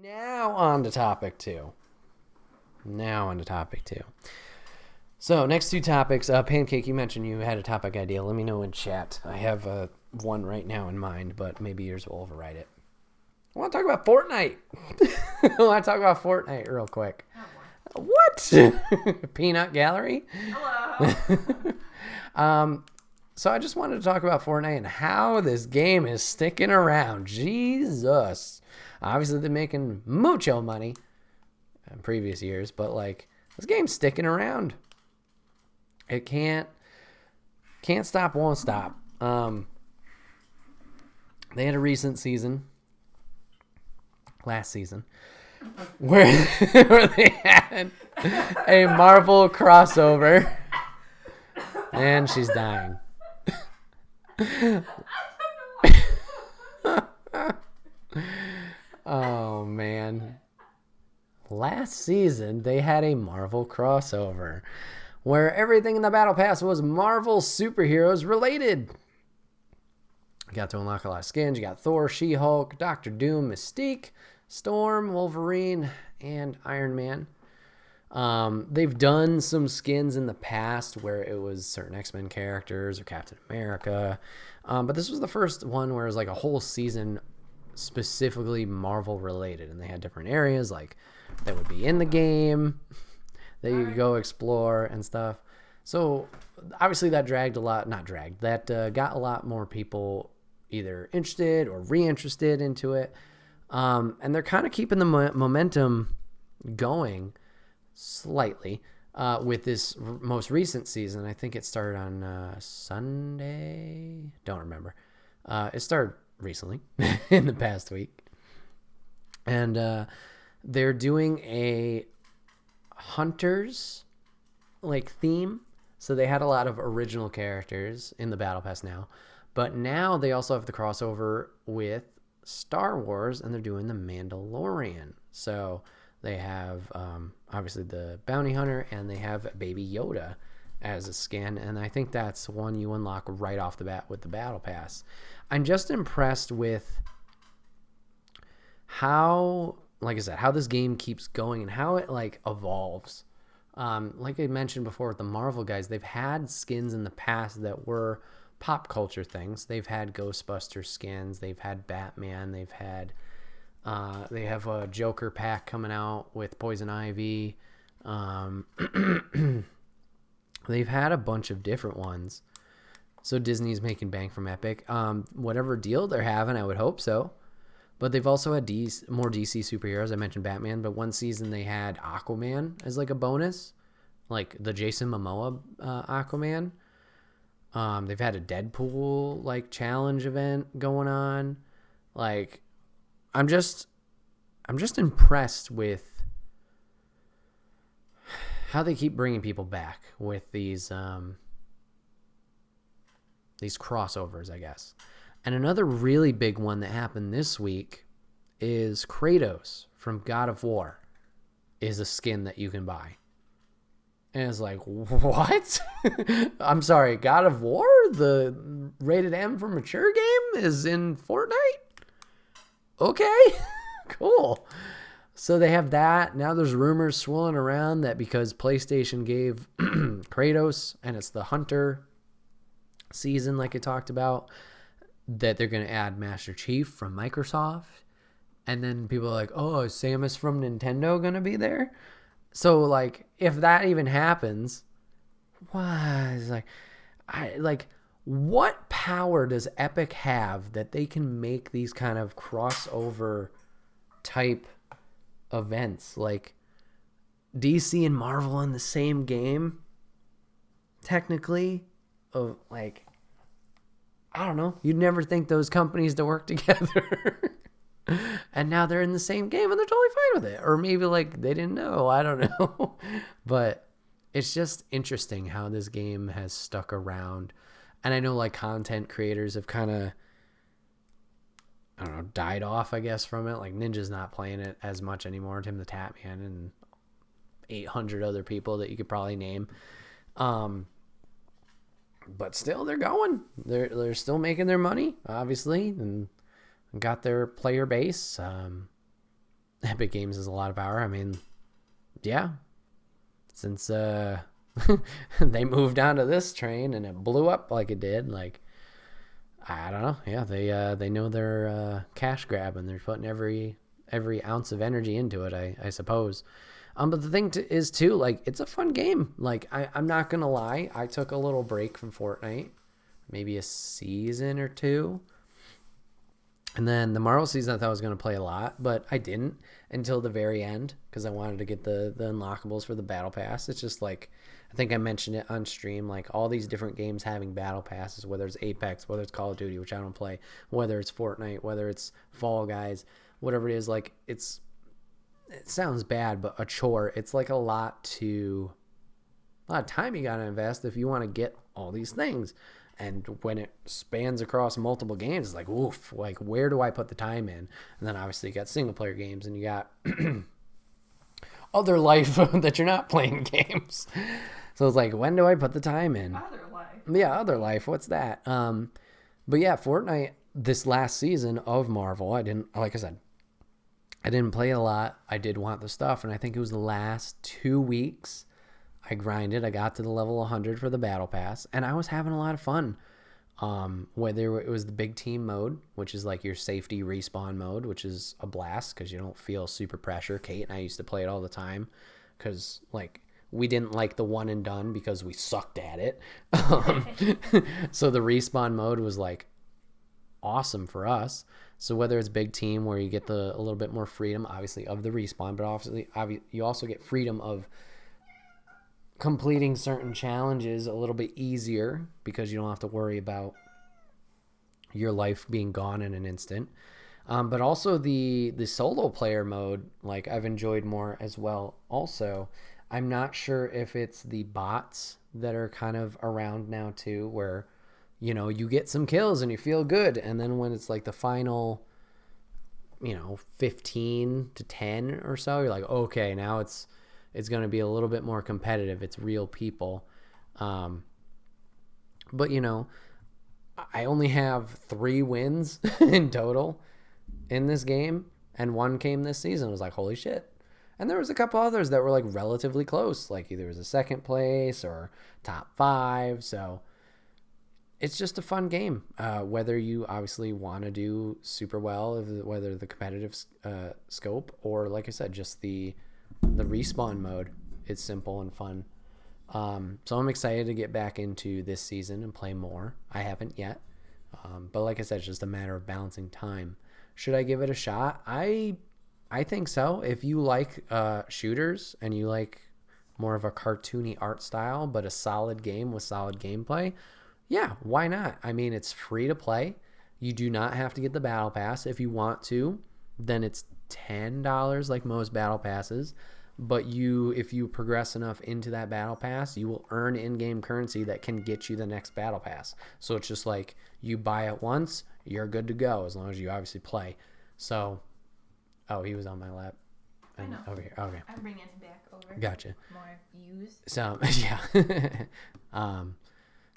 Now on to topic two. So next two topics. Pancake, you mentioned you had a topic idea. Let me know in chat. I have one right now in mind, but maybe yours will override it. I want to talk about Fortnite. I want to talk about Fortnite real quick. Oh, what? Peanut Gallery? Hello. So I just wanted to talk about Fortnite and how this game is sticking around. Jesus. Obviously, they're making mucho money in previous years, but like this game's sticking around. It can't stop, won't stop. They had a recent season, last season, where they had a Marvel crossover, and she's dying. Oh man. Last season they had a Marvel crossover where everything in the battle pass was Marvel superheroes related. You got to unlock a lot of skins. You got Thor, She-Hulk, Doctor Doom, Mystique, Storm, Wolverine, and Iron Man. They've done some skins in the past where it was certain X-Men characters or Captain America. But this was the first one where it was like a whole season specifically Marvel related, and they had different areas like that would be in the game that you could go explore and stuff. So obviously that got a lot more people either interested or reinterested into it. And they're kind of keeping the momentum going slightly with this most recent season. I think it started on Sunday. Don't remember. It started recently in the past week. And they're doing a hunters like theme. So they had a lot of original characters in the Battle Pass now. But now they also have the crossover with Star Wars, and they're doing the Mandalorian. So they have obviously the Bounty Hunter, and they have Baby Yoda as a skin. And I think that's one you unlock right off the bat with the Battle Pass. I'm just impressed with how, like I said, how this game keeps going and how it like evolves. Like I mentioned before with the Marvel guys, they've had skins in the past that were pop culture things. They've had Ghostbuster skins. They've had Batman. They have a Joker pack coming out with Poison Ivy. They've had a bunch of different ones. So Disney's making bank from Epic. Whatever deal they're having, I would hope so. But they've also had more DC superheroes. I mentioned Batman, but one season they had Aquaman as like a bonus, like the Jason Momoa Aquaman. They've had a Deadpool like challenge event going on. Like, I'm just impressed with how they keep bringing people back with these crossovers, I guess. And another really big one that happened this week is Kratos from God of War is a skin that you can buy. And it's like, what? I'm sorry, God of War, the rated M for mature game, is in Fortnite? Okay, cool. So they have that. Now there's rumors swirling around that because PlayStation gave Kratos, and it's the Hunter season like I talked about, that they're going to add Master Chief from Microsoft. And then people are like, oh, is Samus from Nintendo going to be there? So, like, if that even happens, what power does Epic have that they can make these kind of crossover type events? Like, DC and Marvel in the same game, technically, of, like, I don't know. You'd never think those companies to work together. And now they're in the same game and they're totally fine with it. Or maybe like they didn't know. I don't know. But it's just interesting how this game has stuck around. And I know like content creators have kind of, I don't know, died off, I guess, from it. Like Ninja's not playing it as much anymore. Tim the Tatman and 800 other people that you could probably name. But still, they're going. They're still making their money, obviously, and got their player base. Epic Games has a lot of power. I mean, yeah, since they moved onto this train and it blew up like it did, like, I don't know. Yeah, they know their cash grab, and they're putting every ounce of energy into it, I suppose. But the thing is too, like, it's a fun game. Like, I'm not gonna lie, I took a little break from Fortnite, maybe a season or two. And then the Marvel season, I thought I was going to play a lot, but I didn't until the very end because I wanted to get the unlockables for the Battle Pass. It's just like, I think I mentioned it on stream, like all these different games having Battle Passes, whether it's Apex, whether it's Call of Duty, which I don't play, whether it's Fortnite, whether it's Fall Guys, whatever it is, like it sounds bad, but a chore. It's like a lot of time you got to invest if you want to get all these things. And when it spans across multiple games, it's like, oof, like, where do I put the time in? And then obviously you got single player games and you got other life that you're not playing games. So it's like, when do I put the time in? Other life. Yeah, other life. What's that? But yeah, Fortnite this last season of Marvel, like I said, I didn't play a lot. I did want the stuff. And I think it was the last 2 weeks I grinded. I got to the level 100 for the Battle Pass, and I was having a lot of fun. Whether it was the big team mode, which is like your safety respawn mode, which is a blast because you don't feel super pressure. Kate and I used to play it all the time because, like, we didn't like the one and done because we sucked at it. So the respawn mode was like awesome for us. So whether it's big team where you get a little bit more freedom, obviously, of the respawn, but obviously you also get freedom of completing certain challenges a little bit easier because you don't have to worry about your life being gone in an instant. But also the solo player mode, like, I've enjoyed more as well. Also, I'm not sure if it's the bots that are kind of around now too, where, you know, you get some kills and you feel good, and then when it's like the final, 15 to 10 or so, you're like, okay, now it's going to be a little bit more competitive. It's real people. But, I only have 3 wins in total in this game, and 1 came this season. I was like, holy shit. And there was a couple others that were like relatively close, like either it was a second place or top 5. So it's just a fun game. Whether you obviously want to do super well, whether the competitive scope or, like I said, just the respawn mode, it's simple and fun. So I'm excited to get back into this season and play more. I haven't yet, but like I said, it's just a matter of balancing time. Should I give it a shot? I think so. If you like shooters and you like more of a cartoony art style but a solid game with solid gameplay, yeah, why not? I mean, it's free to play. You do not have to get the battle pass. If you want to, then it's $10 like most battle passes, but if you progress enough into that battle pass, you will earn in-game currency that can get you the next battle pass. So it's just like, you buy it once, you're good to go, as long as you obviously play. So, oh, he was on my lap. I know. Over here. Okay, I'm bringing him back over. Gotcha. More views. So yeah.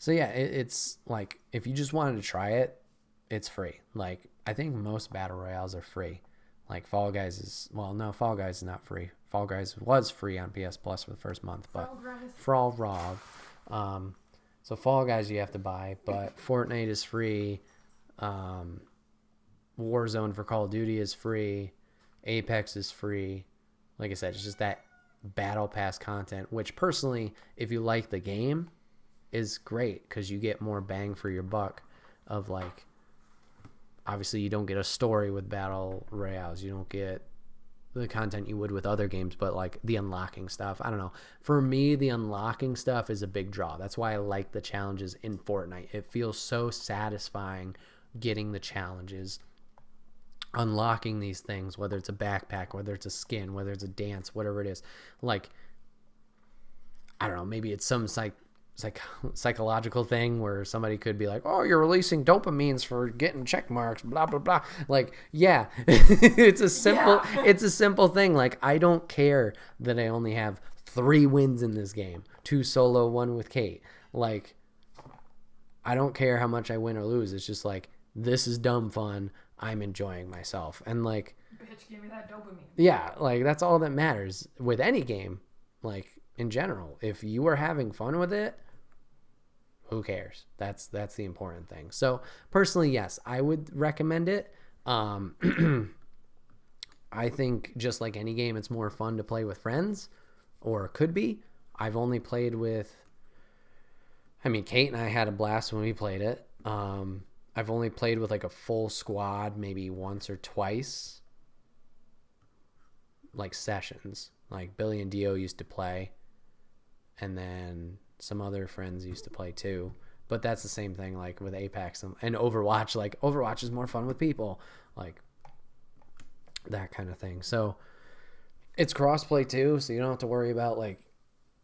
So yeah, it's like, if you just wanted to try it, it's free. Like, I think most battle royales are free. Like, Fall Guys is not free. Fall Guys was free on PS Plus for the first month, but Fall Raw. So Fall Guys you have to buy, but Fortnite is free. Warzone for Call of Duty is free. Apex is free. Like I said, it's just that battle pass content, which personally, if you like the game, is great because you get more bang for your buck of, like, obviously you don't get a story with battle royales. You don't get the content you would with other games, but like the unlocking stuff, I don't know. For me, the unlocking stuff is a big draw. That's why I like the challenges in Fortnite. It feels so satisfying getting the challenges, unlocking these things, whether it's a backpack, whether it's a skin, whether it's a dance, whatever it is. Like, I don't know, maybe it's some psychological thing where somebody could be like, oh, you're releasing dopamines for getting check marks, blah blah blah. Like, yeah. it's a simple thing. Like, I don't care that I only have 3 wins in this game, 2 solo, 1 with Kate. Like, I don't care how much I win or lose. It's just like, this is dumb fun. I'm enjoying myself. And like, Bitch, give me that dopamine. yeah, like that's all that matters with any game, like in general. If you are having fun with it, who cares? That's the important thing. So personally, yes, I would recommend it. I think just like any game, it's more fun to play with friends, or it could be. I've only played with, I mean, Kate and I had a blast when we played it. I've only played with like a full squad maybe once or twice, like sessions. Like Billy and Dio used to play, and then some other friends used to play too. But that's the same thing like with Apex and Overwatch. Like Overwatch is more fun with people, like that kind of thing. So it's crossplay too, so you don't have to worry about like,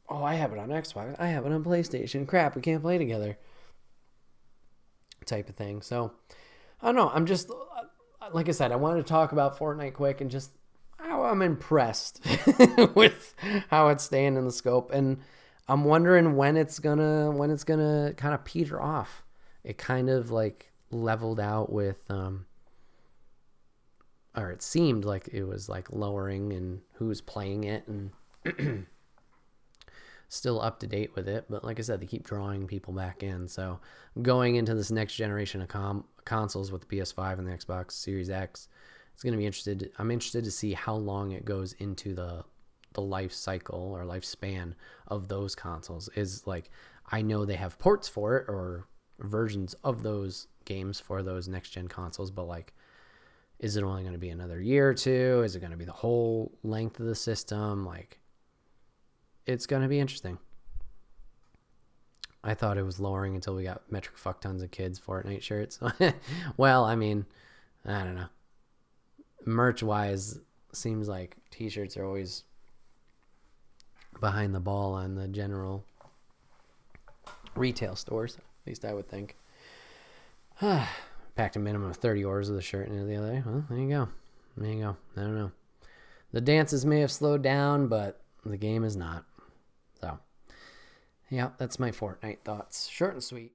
oh, I have it on Xbox, I have it on PlayStation. Crap, we can't play together. Type of thing. So I don't know. I'm just, like I said, I wanted to talk about Fortnite quick and just how I'm impressed with how it's staying in the scope, and I'm wondering when it's gonna kind of peter off. It kind of like leveled out with, or it seemed like it was like lowering and who's playing it, and still up to date with it. But like I said, they keep drawing people back in. So going into this next generation of consoles with the PS5 and the Xbox Series X, it's going to be interested. I'm interested to see how long it goes into the life cycle or lifespan of those consoles. Is like, I know they have ports for it or versions of those games for those next gen consoles, but like, is it only going to be another year or two? Is it going to be the whole length of the system? Like, it's going to be interesting. I thought it was lowering until we got metric fuck tons of kids Fortnite shirts. Well, I mean, I don't know. Merch wise, seems like t-shirts are always behind the ball on the general retail stores. At least I would think. Packed a minimum of 30 orders of the shirt into the other day. Well, there you go. There you go. I don't know. The dances may have slowed down, but the game is not. So, yeah, that's my Fortnite thoughts. Short and sweet.